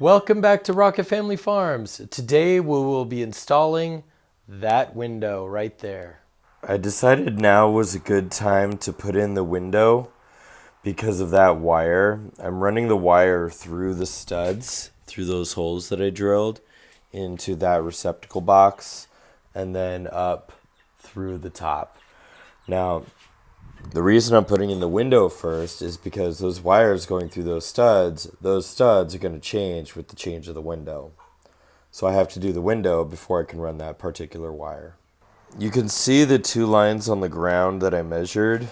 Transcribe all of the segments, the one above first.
Welcome back to Rocket Family Farms. Today we will be installing that window right there. I decided now was a good time to put in the window because of that wire. I'm running the wire through the studs, through those holes that I drilled into that receptacle box, and then up through the top. Now, the reason I'm putting in the window first is because those wires going through those studs are going to change with the change of the window. So I have to do the window before I can run that particular wire. You can see the two lines on the ground that I measured,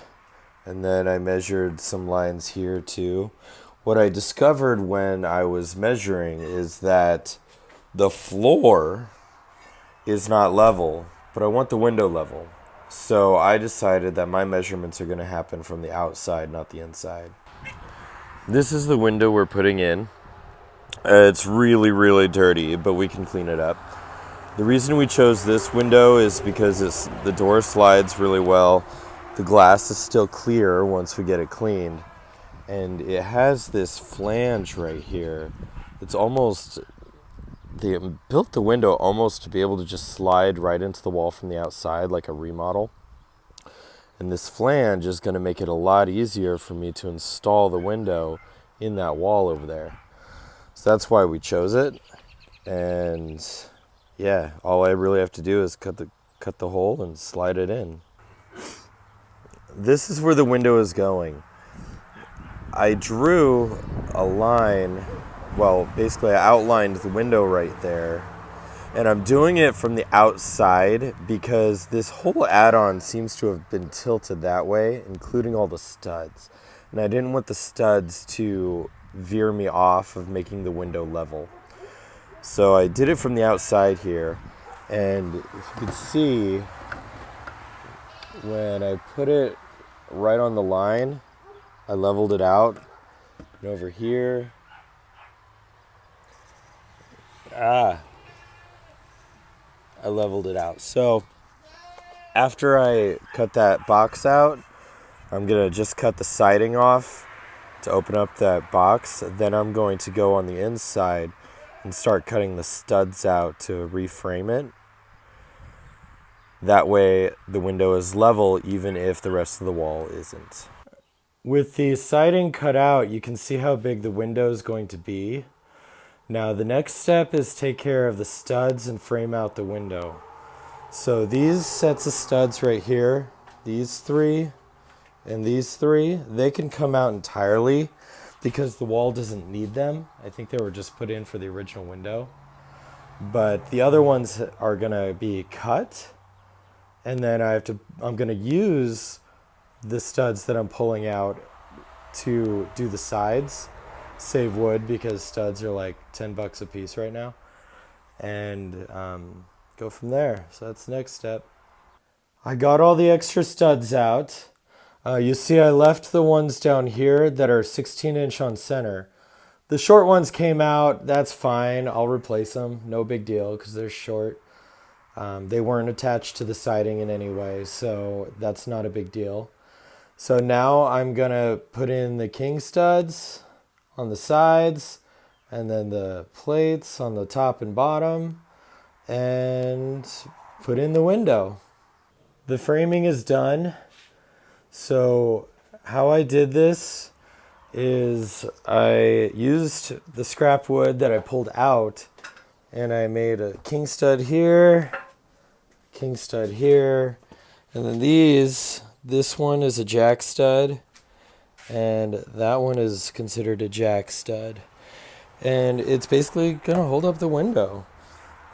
and then I measured some lines here too. What I discovered when I was measuring is that the floor is not level, but I want the window level. So I decided that my measurements are going to happen from the outside, not the inside. This is the window we're putting in. It's really, really dirty, but we can clean it up. The reason we chose this window is because the door slides really well. The glass is still clear once we get it cleaned. And it has this flange right here. They built the window almost to be able to just slide right into the wall from the outside like a remodel. And this flange is going to make it a lot easier for me to install the window in that wall over there. So that's why we chose it. And yeah, all I really have to do is cut the hole and slide it in. This is where the window is going. I drew a line. Well, basically I outlined the window right there, and I'm doing it from the outside because this whole add-on seems to have been tilted that way, including all the studs. And I didn't want the studs to veer me off of making the window level. So I did it from the outside here, and if you can see, when I put it right on the line, I leveled it out, and over here, I leveled it out. So after I cut that box out, I'm going to just cut the siding off to open up that box. Then I'm going to go on the inside and start cutting the studs out to reframe it. That way the window is level even if the rest of the wall isn't. With the siding cut out, you can see how big the window is going to be. Now the next step is take care of the studs and frame out the window. So these sets of studs right here, these three and these three, they can come out entirely because the wall doesn't need them. I think they were just put in for the original window. But the other ones are gonna be cut, and then I'm gonna use the studs that I'm pulling out to do the sides. Save wood because studs are like $10 a piece right now, and go from there. So that's the next step. I got all the extra studs out. You see I left the ones down here that are 16-inch on center. The short ones came out. That's fine. I'll replace them. No big deal because they're short. They weren't attached to the siding in any way, so that's not a big deal. So now I'm gonna put in the king studs on the sides, and then the plates on the top and bottom, and put in the window. The framing is done. So how I did this is I used the scrap wood that I pulled out, and I made a king stud here, and then this one is a jack stud, and that one is considered a jack stud. And it's basically going to hold up the window.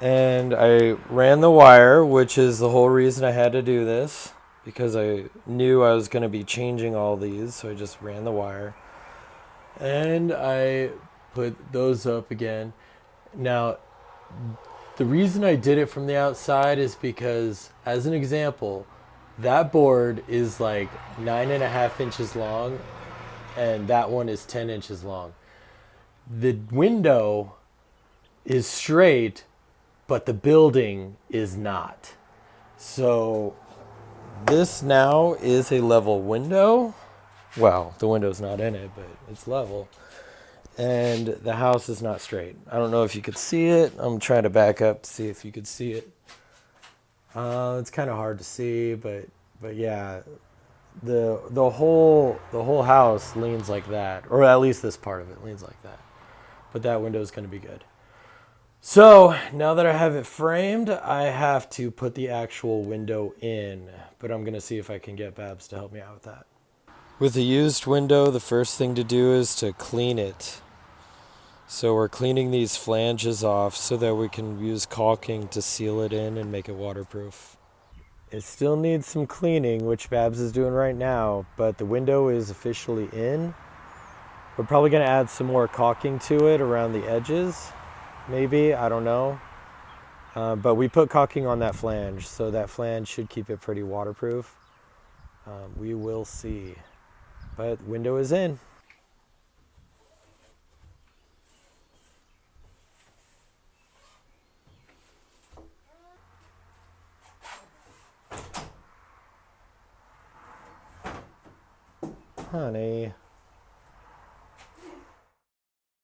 And I ran the wire, which is the whole reason I had to do this, because I knew I was going to be changing all these, so I just ran the wire. And I put those up again. Now, the reason I did it from the outside is because, as an example, that board is like 9.5 inches long, and that one is 10 inches long. The window is straight, but the building is not. So this now is a level window. Well, the window's not in it, but it's level. and the house is not straight. I don't know if you could see it. I'm trying to back up to see if you could see it. It's kind of hard to see, but yeah, the whole house leans like that, or at least this part of it leans like that. But that window is going to be good. So now that I have it framed, I have to put the actual window in, but I'm going to see if I can get Babs to help me out with that. With a used window, the first thing to do is to clean it. So we're cleaning these flanges off so that we can use caulking to seal it in and make it waterproof. It still needs some cleaning, which Babs is doing right now, but the window is officially in. We're probably going to add some more caulking to it around the edges, maybe, I don't know. But we put caulking on that flange, so that flange should keep it pretty waterproof. We will see. But window is in. Honey.